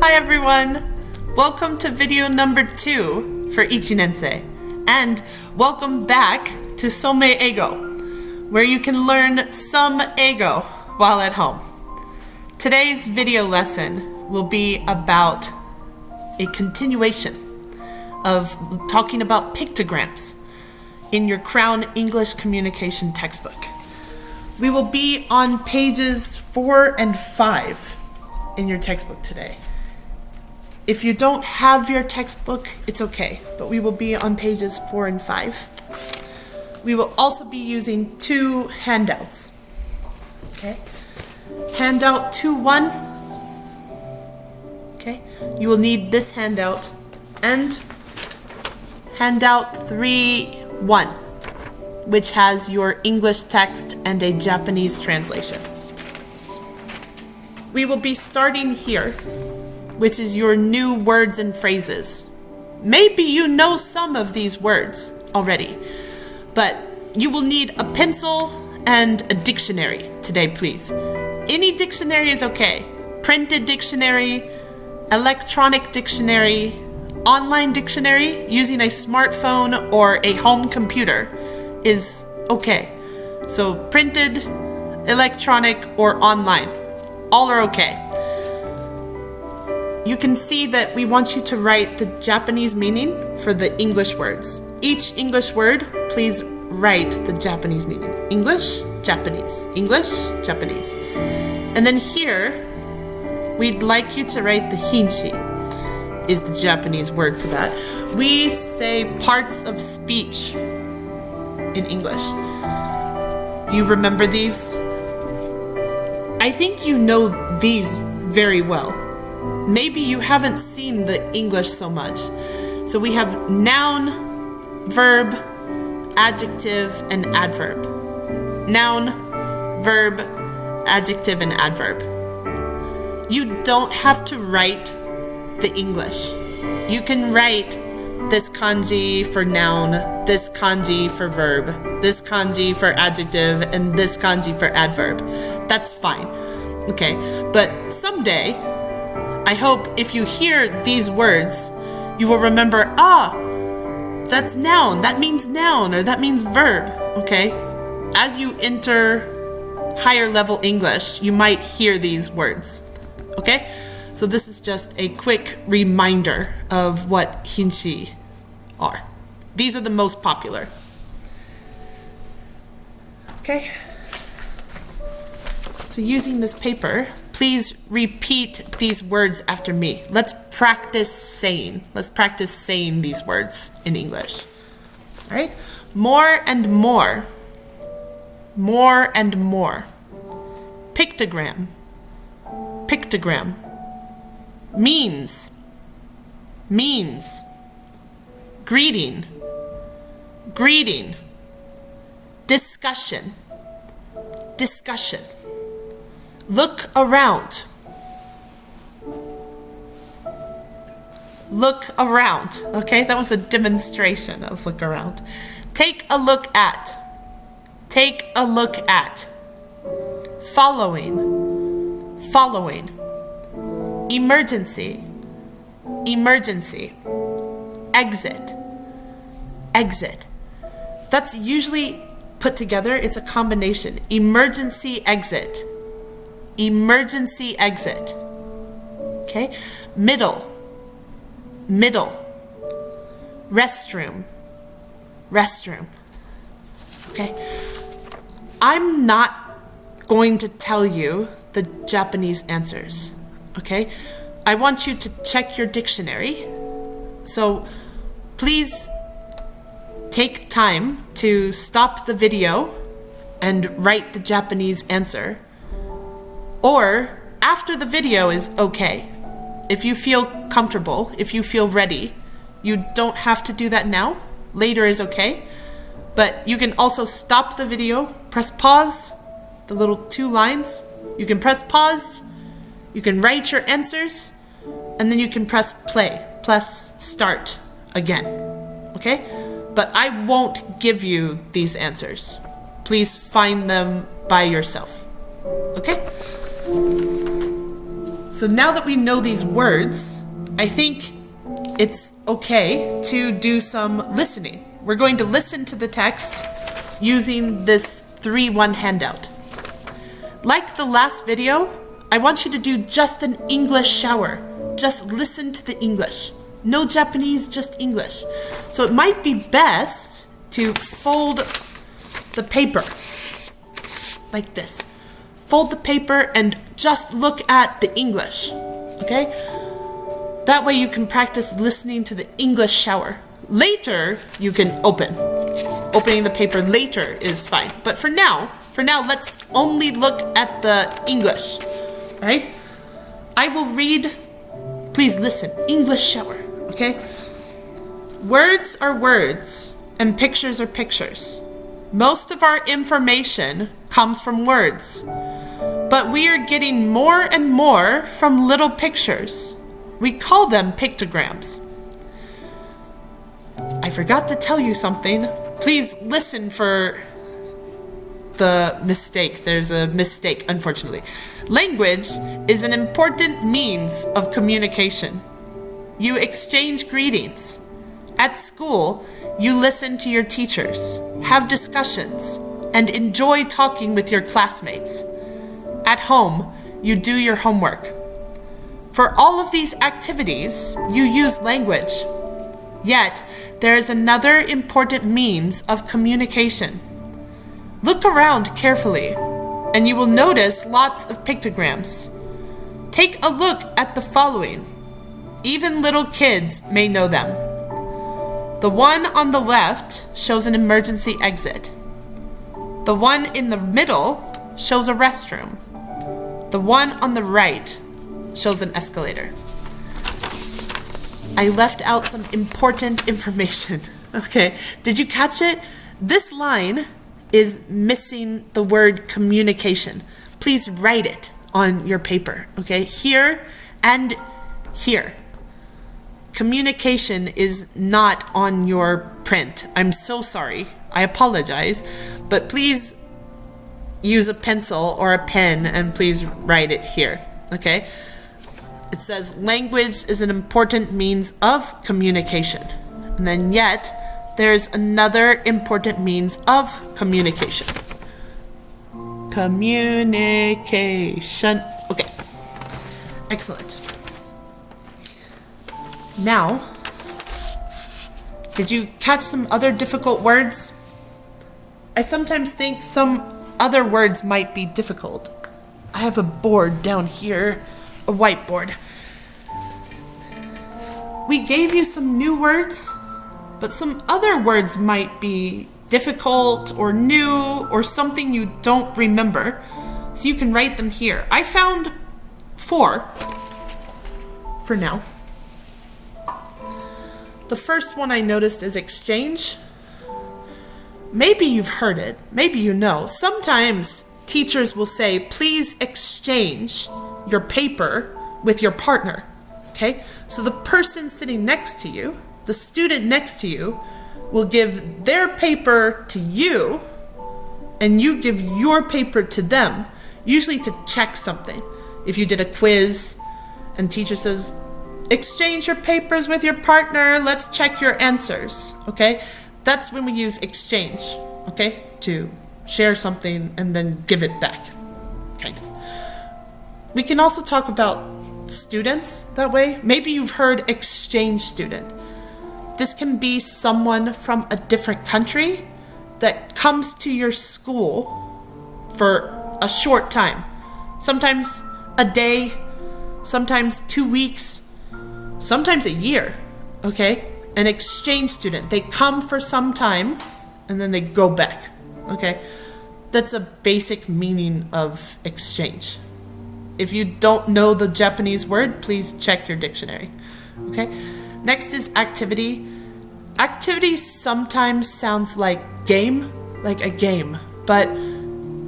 Hi everyone! Welcome to video number 2 for Ichinensei, and welcome back to Some Eigo, where you can learn some Eigo while at home. Today's video lesson will be about a continuation of talking about pictograms in your Crown English Communication textbook. We will be on pages 4 and 5 in your textbook today. If you don't have your textbook, it's okay, but we will be on pages 4 and 5. We will also be using 2 handouts. Okay? Handout 2-1. Okay? You will need this handout and handout 3-1, which has your English text and a Japanese translation. We will be starting here, which is your new words and phrases. Maybe you know some of these words already, but you will need a pencil and a dictionary today, please. Any dictionary is okay. Printed dictionary, electronic dictionary, online dictionary using a smartphone or a home computer is okay. So printed, electronic, or online, all are okay. You can see that we want you to write the Japanese meaning for the English words. Each English word, please write the Japanese meaning. English, Japanese. English, Japanese. And then here, we'd like you to write the hinshi, is the Japanese word for that. We say parts of speech in English. Do you remember these? I think you know these very well. Maybe you haven't seen the English so much. So we have noun, verb, adjective, and adverb. Noun, verb, adjective, and adverb. You don't have to write the English. You can write this kanji for noun, this kanji for verb, this kanji for adjective, and this kanji for adverb. That's fine. Okay, but someday, I hope if you hear these words, you will remember, that's noun, that means noun, or that means verb, okay? As you enter higher level English, you might hear these words, okay? So this is just a quick reminder of what hinshi are. These are the most popular. Okay? So using this paper, please repeat these words after me. Let's practice saying these words in English. All right? More and more. More and more. Pictogram. Pictogram. Means. Means. Greeting. Greeting. Discussion. Discussion. Look around. Look around. Okay, that was a demonstration of look around. Take a look at. Take a look at. Following. Following. Emergency. Emergency. Exit. Exit. That's usually put together. It's a combination. Emergency exit. Emergency exit. Okay? Middle. Middle. Restroom. Restroom. Okay? I'm not going to tell you the Japanese answers. Okay? I want you to check your dictionary. So please take time to stop the video and write the Japanese answer. Or after the video is okay. If you feel comfortable, if you feel ready, you don't have to do that now. Later is okay. But you can also stop the video, press pause, the little 2 lines. You can press pause, you can write your answers, and then you can press play, plus start again. Okay? But I won't give you these answers. Please find them by yourself. Okay? So now that we know these words, I think it's okay to do some listening. We're going to listen to the text using this 3-1 handout. Like the last video, I want you to do just an English shower. Just listen to the English. No Japanese, just English. So it might be best to fold the paper like this. Fold the paper and just look at the English, okay? That way you can practice listening to the English shower. Later, you can open. Opening the paper later is fine. But for now, let's only look at the English, all right? I will read, please listen, English shower, okay? Words are words and pictures are pictures. Most of our information comes from words, but we are getting more and more from little pictures. We call them pictograms. I forgot to tell you something. Please listen for the mistake. There's a mistake, unfortunately. Language is an important means of communication. You exchange greetings. At school, you listen to your teachers, have discussions, and enjoy talking with your classmates. At home, you do your homework. For all of these activities, you use language. Yet, there is another important means of communication. Look around carefully, and you will notice lots of pictograms. Take a look at the following. Even little kids may know them. The one on the left shows an emergency exit. The one in the middle shows a restroom. The one on the right shows an escalator. I left out some important information. Okay, did you catch it? This line is missing the word communication. Please write it on your paper, okay? Here and here. Communication is not on your print. I'm so sorry. I apologize, but please use a pencil or a pen and please write it here, okay? It says language is an important means of communication. And then yet, there's another important means of communication. Communication. Okay, excellent. Now, did you catch some other difficult words? I sometimes think some other words might be difficult. I have a board down here, a whiteboard. We gave you some new words, but some other words might be difficult or new or something you don't remember, so you can write them here. I found 4 for now. The first one I noticed is exchange. Maybe you've heard it, maybe you know. Sometimes teachers will say, please exchange your paper with your partner, okay? So the person sitting next to you, the student next to you, will give their paper to you, and you give your paper to them, usually to check something. If you did a quiz, and teacher says, exchange your papers with your partner, let's check your answers, okay? That's when we use exchange, okay? To share something and then give it back, kind of. We can also talk about students that way. Maybe you've heard exchange student. This can be someone from a different country that comes to your school for a short time. Sometimes a day, sometimes 2 weeks, sometimes a year, okay? An exchange student, they come for some time and then they go back, okay? That's a basic meaning of exchange. If you don't know the Japanese word, please check your dictionary, okay? Next is activity. Activity sometimes sounds like game, like a game, but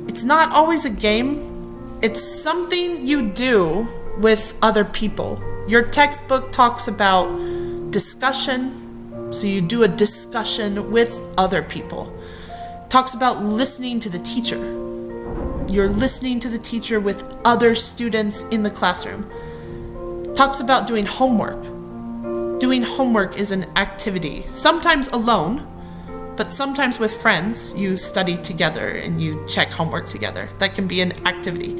it's not always a game. It's something you do with other people. Your textbook talks about discussion, so you do a discussion with other people. It talks about listening to the teacher. You're listening to the teacher with other students in the classroom. talks about doing homework. Doing homework is an activity, sometimes alone, but sometimes with friends. You study together and you check homework together. That can be an activity.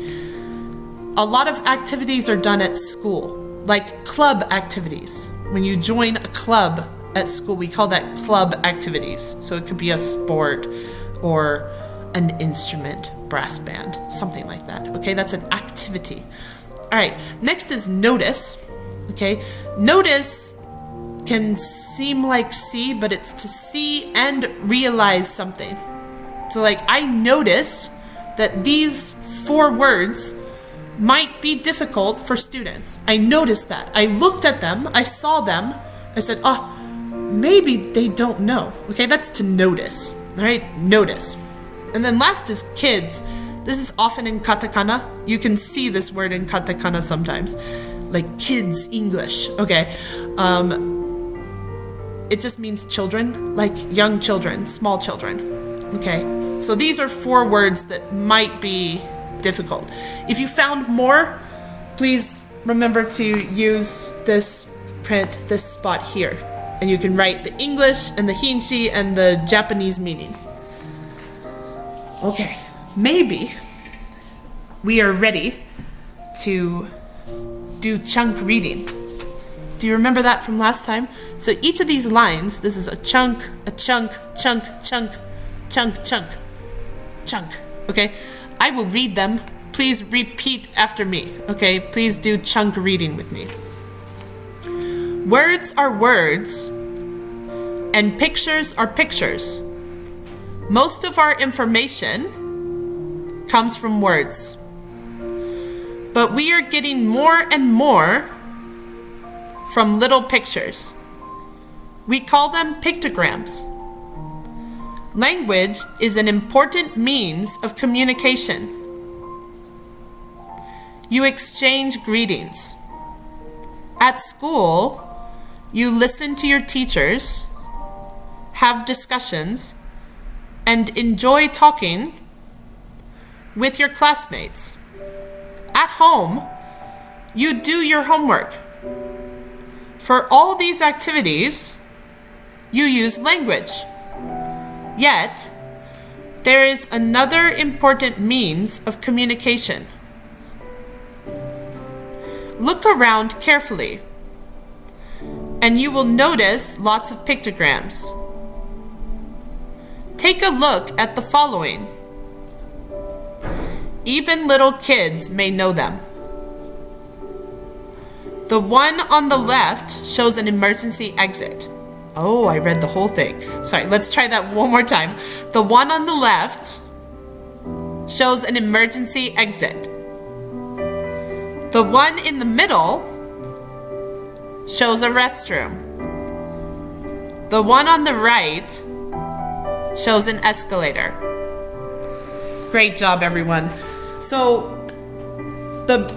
A lot of activities are done at school, like club activities. When you join a club at school, we call that club activities. So it could be a sport or an instrument, brass band, something like that. Okay, that's an activity. All right, next is notice. Okay, notice can seem like see, but it's to see and realize something. So like, I noticed that these 4 words might be difficult for students. I noticed that. I looked at them, I saw them, I said, oh, maybe they don't know. Okay, that's to notice. All right, notice. And then last is kids. This is often in katakana. You can see this word in katakana sometimes, like kids English. Okay, it just means children, like young children, small children. Okay, so these are 4 words that might be difficult. If you found more, please remember to use this print, this spot here, and you can write the English and the Hinshi and the Japanese meaning. Okay, maybe we are ready to do chunk reading. Do you remember that from last time? So each of these lines, this is a chunk, chunk, chunk, chunk, chunk. Okay? I will read them. Please repeat after me. Okay? Please do chunk reading with me. Words are words, and pictures are pictures. Most of our information comes from words. But we are getting more and more from little pictures. We call them pictograms. Language is an important means of communication. You exchange greetings. At school, you listen to your teachers, have discussions, and enjoy talking with your classmates. At home, you do your homework. For all these activities, you use language. Yet, there is another important means of communication. Look around carefully, and you will notice lots of pictograms. Take a look at the following. Even little kids may know them. The one on the left shows an emergency exit. Oh, I read the whole thing. Sorry, let's try that one more time. The one on the left shows an emergency exit. The one in the middle shows a restroom. The one on the right shows an escalator. Great job, everyone. So the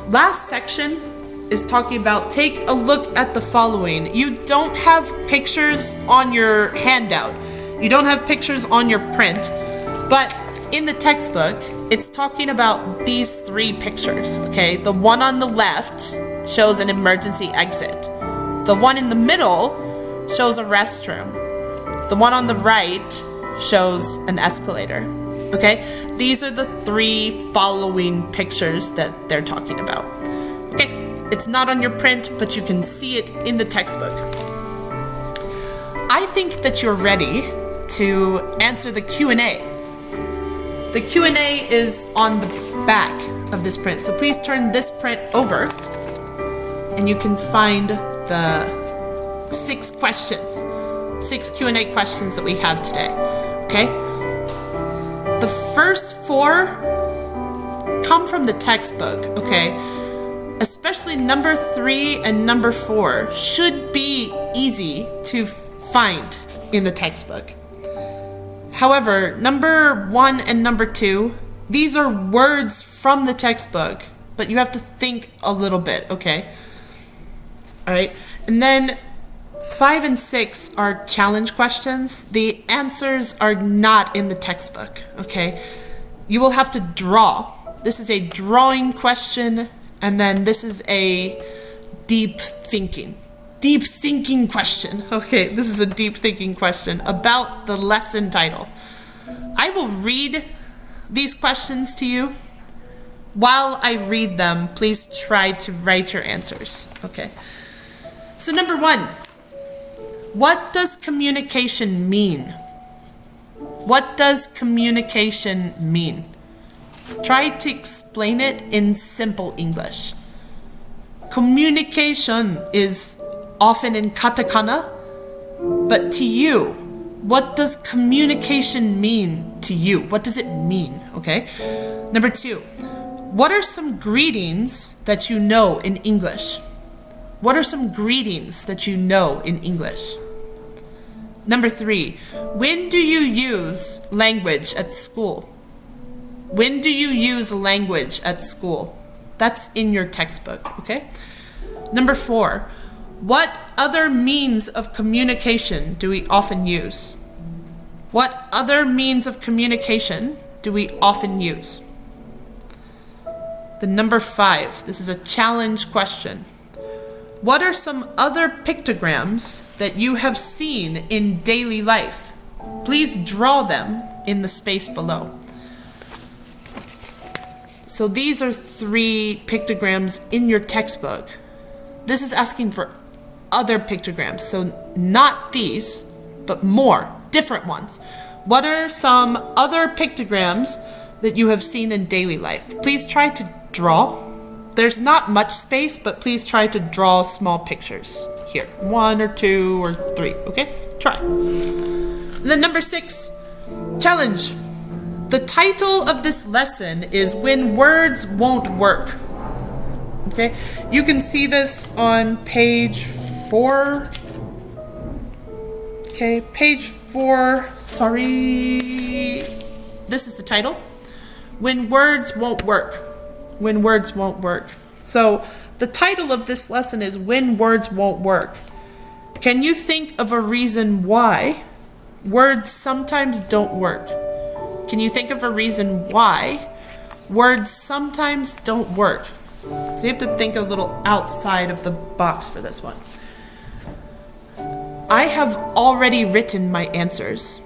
last section is talking about take a look at the following. You don't have pictures on your handout. You don't have pictures on your print, but in the textbook, it's talking about these 3 pictures, okay? The one on the left shows an emergency exit. The one in the middle shows a restroom. The one on the right shows an escalator, okay? These are the 3 following pictures that they're talking about, okay? It's not on your print, but you can see it in the textbook. I think that you're ready to answer the Q&A. The Q&A is on the back of this print, so please turn this print over and you can find the 6 questions, 6 Q&A questions that we have today, okay? The first 4 come from the textbook, okay? Especially number 3 and number 4 should be easy to find in the textbook. However, number 1 and number 2, these are words from the textbook, but you have to think a little bit, okay? All right, and then 5 and 6 are challenge questions. The answers are not in the textbook, okay? You will have to draw. This is a drawing question. And then this is a deep thinking question. Okay, this is a deep thinking question about the lesson title. I will read these questions to you. While I read them, please try to write your answers. Okay. So number 1, what does communication mean? What does communication mean? Try to explain it in simple English. Communication is often in katakana, but to you, what does communication mean to you? What does it mean? Okay. Number 2, what are some greetings that you know in English? What are some greetings that you know in English? Number 3, when do you use language at school? When do you use language at school? That's in your textbook, okay? Number 4, what other means of communication do we often use? What other means of communication do we often use? The number 5, this is a challenge question. What are some other pictograms that you have seen in daily life? Please draw them in the space below. So these are 3 pictograms in your textbook. This is asking for other pictograms, so not these, but more, different ones. What are some other pictograms that you have seen in daily life? Please try to draw. There's not much space, but please try to draw small pictures. Here, 1 or 2 or 3, okay? Try. And then number 6, challenge. The title of this lesson is When Words Won't Work. Okay, you can see this on page 4. Okay, page 4, sorry. This is the title. When Words Won't Work. When words won't work. So the title of this lesson is When Words Won't Work. Can you think of a reason why words sometimes don't work? Can you think of a reason why words sometimes don't work? So you have to think a little outside of the box for this one. I have already written my answers.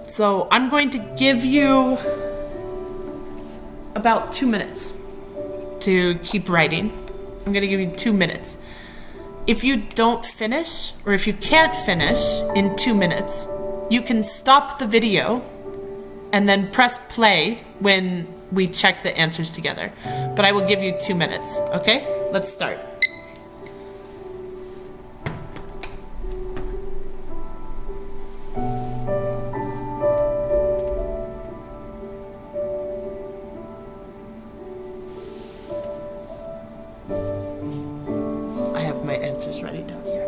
So I'm going to give you about 2 minutes to keep writing. I'm going to give you 2 minutes. If you don't finish, or if you can't finish in 2 minutes, you can stop the video and then press play when we check the answers together. But I will give you 2 minutes, okay? Let's start. I have my answers ready down here.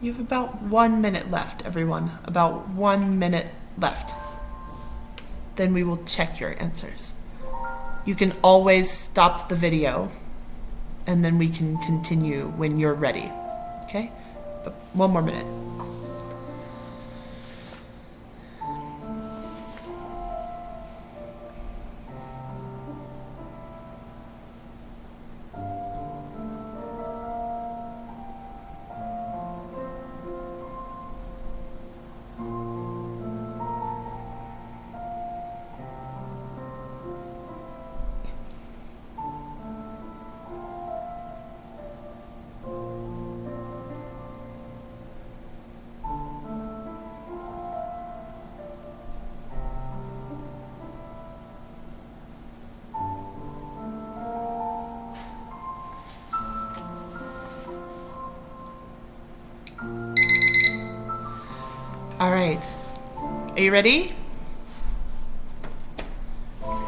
You have about 1 minute left, everyone. About 1 minute left. Then we will check your answers. You can always stop the video and then we can continue when you're ready. Okay? But 1 more minute. All right. Are you ready?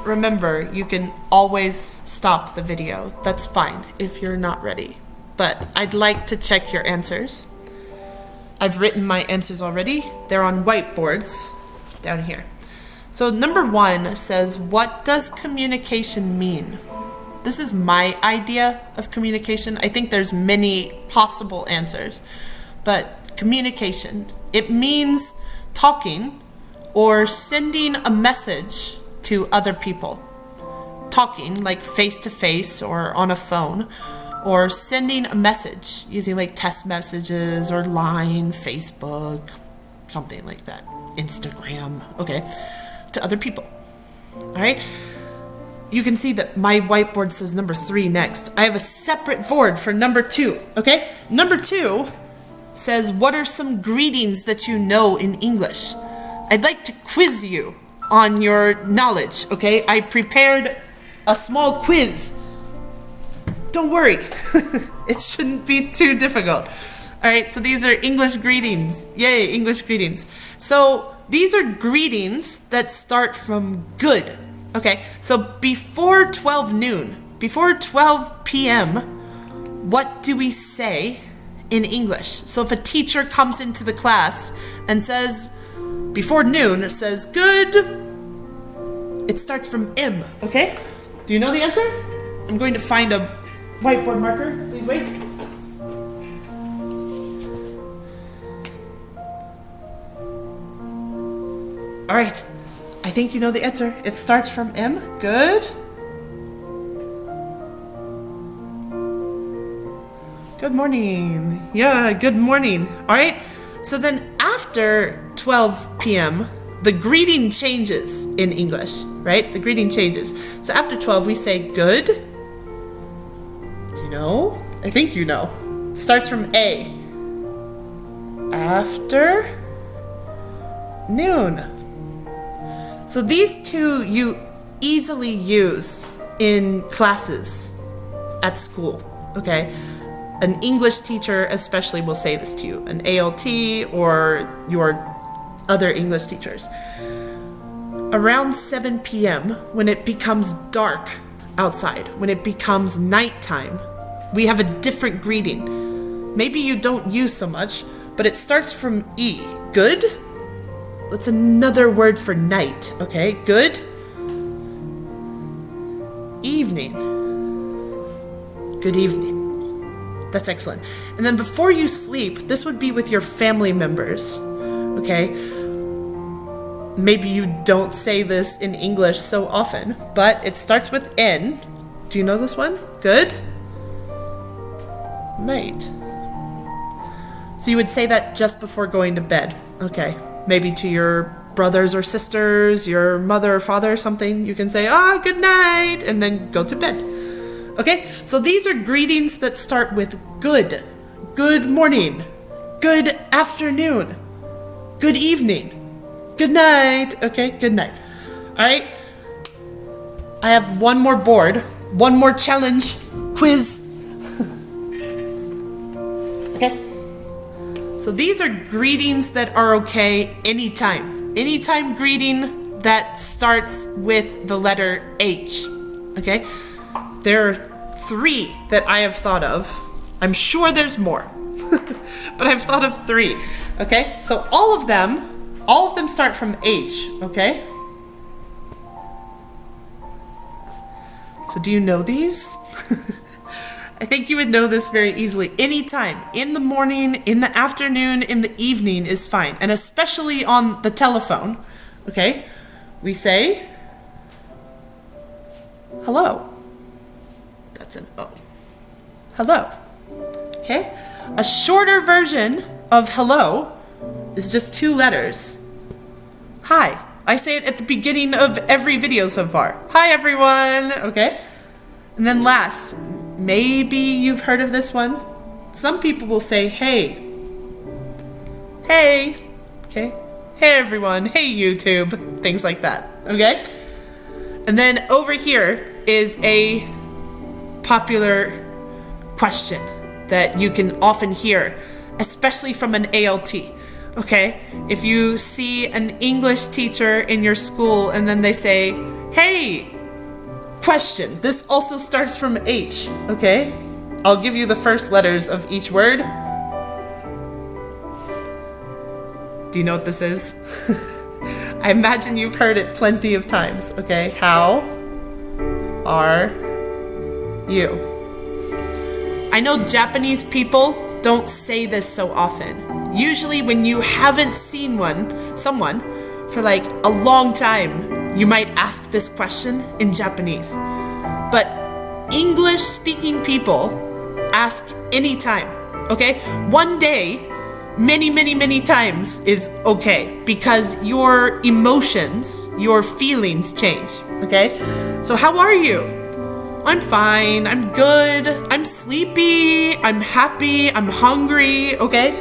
Remember, you can always stop the video. That's fine if you're not ready. But I'd like to check your answers. I've written my answers already. They're on whiteboards down here. So number 1 says, what does communication mean? This is my idea of communication. I think there's many possible answers. But communication, it means talking or sending a message to other people. Talking, like face to face or on a phone, or sending a message using like text messages or Line, Facebook, something like that, Instagram, okay, to other people. All right. You can see that my whiteboard says number 3 next. I have a separate board for number 2, okay? Number 2 says, what are some greetings that you know in English? I'd like to quiz you on your knowledge, okay? I prepared a small quiz. Don't worry, it shouldn't be too difficult. All right, so these are English greetings. Yay, English greetings. So these are greetings that start from good. Okay, so before 12 noon, before 12 p.m., what do we say in English? So if a teacher comes into the class and says, before noon, it says good, it starts from M, okay? Do you know the answer? I'm going to find a whiteboard marker. Please wait. All right. I think you know the answer. It starts from M. Good. Good morning. Yeah, good morning. All right. So then after 12 p.m., the greeting changes in English, right? The greeting changes. So after 12, we say good. Do you know? I think you know. It starts from A. After noon. So these two you easily use in classes at school, okay? An English teacher especially will say this to you, an ALT or your other English teachers. Around 7 p.m., when it becomes dark outside, when it becomes nighttime, we have a different greeting. Maybe you don't use so much, but it starts from E. Good? What's another word for night? Okay, good. Evening. Good evening. That's excellent. And then before you sleep, this would be with your family members. Okay? Maybe you don't say this in English so often, but it starts with N. Do you know this one? Good. Night. So you would say that just before going to bed. Okay. Maybe to your brothers or sisters, your mother or father or something, you can say, good night, and then go to bed. Okay, so these are greetings that start with good. Good morning. Good afternoon. Good evening. Good night. Okay, good night. All right, I have one more board, one more challenge, quiz. Okay. So these are greetings that are okay anytime. Anytime greeting that starts with the letter H. Okay? There are 3 that I have thought of. I'm sure there's more. But I've thought of 3. Okay? So all of them start from H. Okay? So do you know these? I think you would know this very easily. Anytime, in the morning, in the afternoon, in the evening is fine. And especially on the telephone, okay? We say, hello. That's an O. Hello. Okay? A shorter version of hello is just 2 letters. Hi. I say it at the beginning of every video so far. Hi, everyone. Okay? And then last, maybe you've heard of this one. Some people will say, hey. Hey. Okay? Hey, everyone. Hey, YouTube. Things like that. Okay? And then over here is a popular question that you can often hear especially from an ALT. Okay? If you see an English teacher in your school and then they say, hey, question. This also starts from H, okay? I'll give you the first letters of each word. Do you know what this is? I imagine you've heard it plenty of times, okay? How are you? I know Japanese people don't say this so often. Usually when you haven't seen someone for like a long time, you might ask this question in Japanese. But English speaking people ask anytime, okay? One day, many times is okay because your emotions, your feelings change, okay? So how are you? I'm fine, I'm good, I'm sleepy, I'm happy, I'm hungry, okay?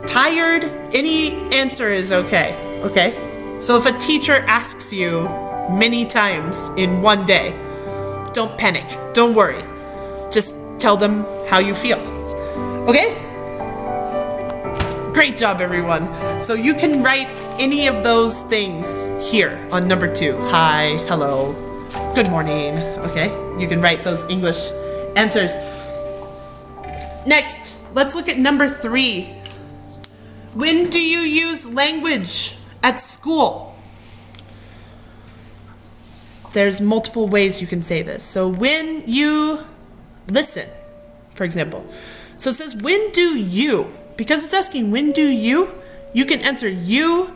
Tired, any answer is okay, okay? So if a teacher asks you many times in one day, don't panic, don't worry. Just tell them how you feel, okay? Great job, everyone. So you can write any of those things here on number 2. Hi, hello, good morning, okay? You can write those English answers. Next, let's look at number 3. When do you use language at school? There's multiple ways you can say this. So when you listen, for example. So it says, when do you? Because it's asking, when do you? You can answer you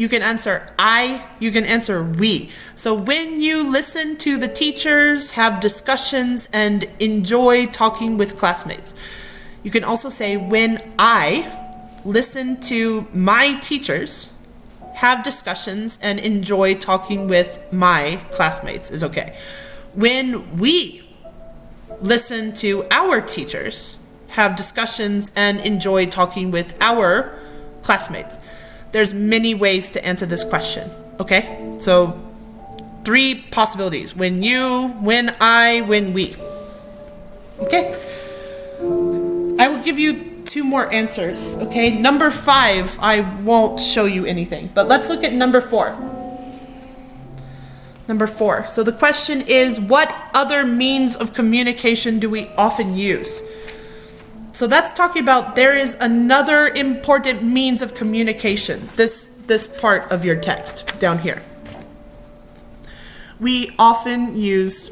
can answer I, you can answer we. So when you listen to the teachers, have discussions, and enjoy talking with classmates. You can also say, when I listen to my teachers, have discussions, and enjoy talking with my classmates is okay. When we listen to our teachers, have discussions, and enjoy talking with our classmates. There's many ways to answer this question, okay? So 3 possibilities. When you, when I, when we. Okay? I will give you 2 more answers, okay? Number 5, I won't show you anything, but let's look at number 4. Number 4. So the question is, what other means of communication do we often use? So that's talking about there is another important means of communication. This part of your text down here. We often use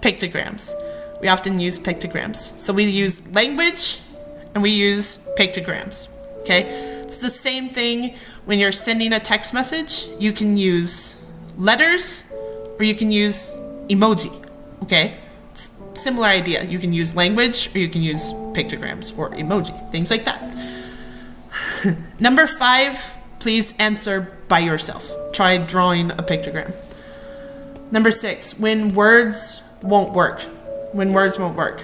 pictograms. We often use pictograms. So we use language and we use pictograms. Okay? It's the same thing when you're sending a text message. You can use letters or you can use emoji. Okay? Similar idea. You can use language or you can use pictograms or emoji, things like that. Number 5, please answer by yourself. Try drawing a pictogram. Number 6, when words won't work. When words won't work.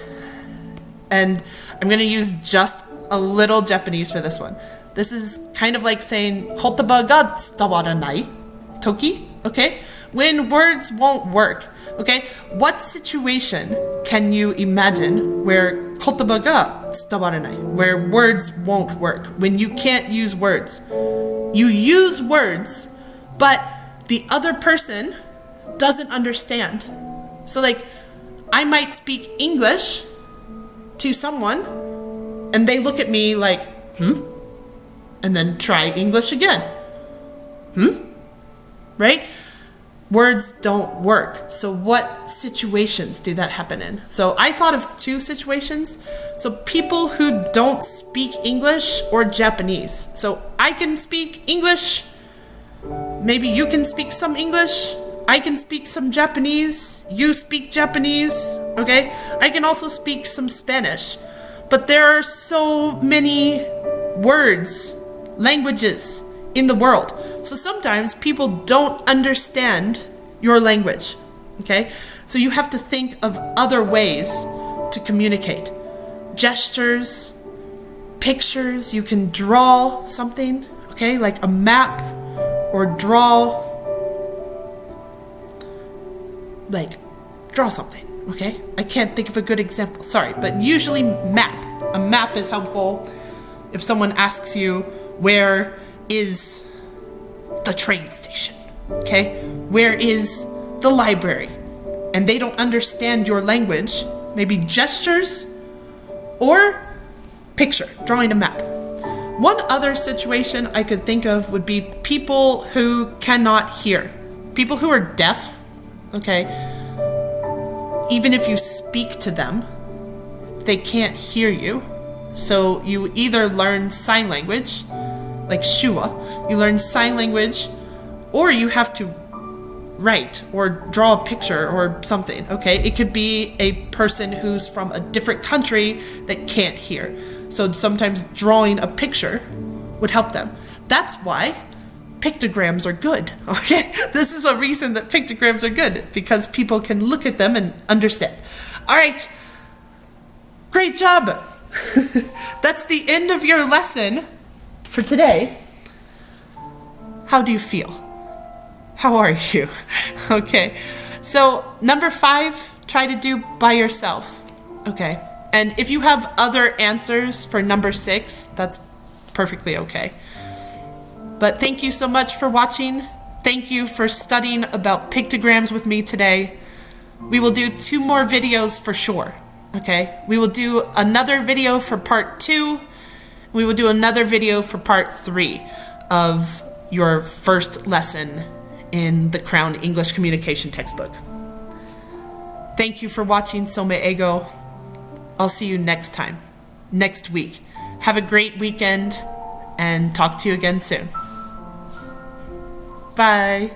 And I'm going to use just a little Japanese for this one. This is kind of like saying kotoba ga tsutawaranai toki, okay? When words won't work. Okay, what situation can you imagine where kotoba ga tsutawaranai, where words won't work, when you can't use words? You use words, but the other person doesn't understand. So like, I might speak English to someone, and they look at me like, and then try English again. Right? Words don't work. So what situations do that happen in? So I thought of 2 situations. So people who don't speak English or Japanese. So I can speak English. Maybe you can speak some English. I can speak some Japanese. You speak Japanese. Okay? I can also speak some Spanish. But there are so many words, languages in the world. So sometimes people don't understand your language, okay? So you have to think of other ways to communicate. Gestures, pictures, you can draw something, okay? Like a map, or draw something, okay? I can't think of a good example, sorry, but usually map. a map is helpful. If someone asks you, where is the train station? Okay? Where is the library? And they don't understand your language, maybe gestures or picture, drawing a map. One other situation I could think of would be people who cannot hear. People who are deaf, okay? Even if you speak to them, they can't hear you. So you either learn sign language, like Shua, you learn sign language, or you have to write or draw a picture or something, okay? It could be a person who's from a different country that can't hear. So sometimes drawing a picture would help them. That's why pictograms are good, okay? This is a reason that pictograms are good, because people can look at them and understand. All right, great job. That's the end of your lesson for today. How do you feel? How are you? Okay, so number 5, try to do by yourself, okay? And if you have other answers for number 6, that's perfectly okay. But thank you so much for watching. Thank you for studying about pictograms with me today. We will do 2 more videos for sure, okay? We will do another video for part 2. We will do another video for part 3 of your first lesson in the Crown English Communication textbook. Thank you for watching Some Ego. I'll see you next week. Have a great weekend and talk to you again soon. Bye.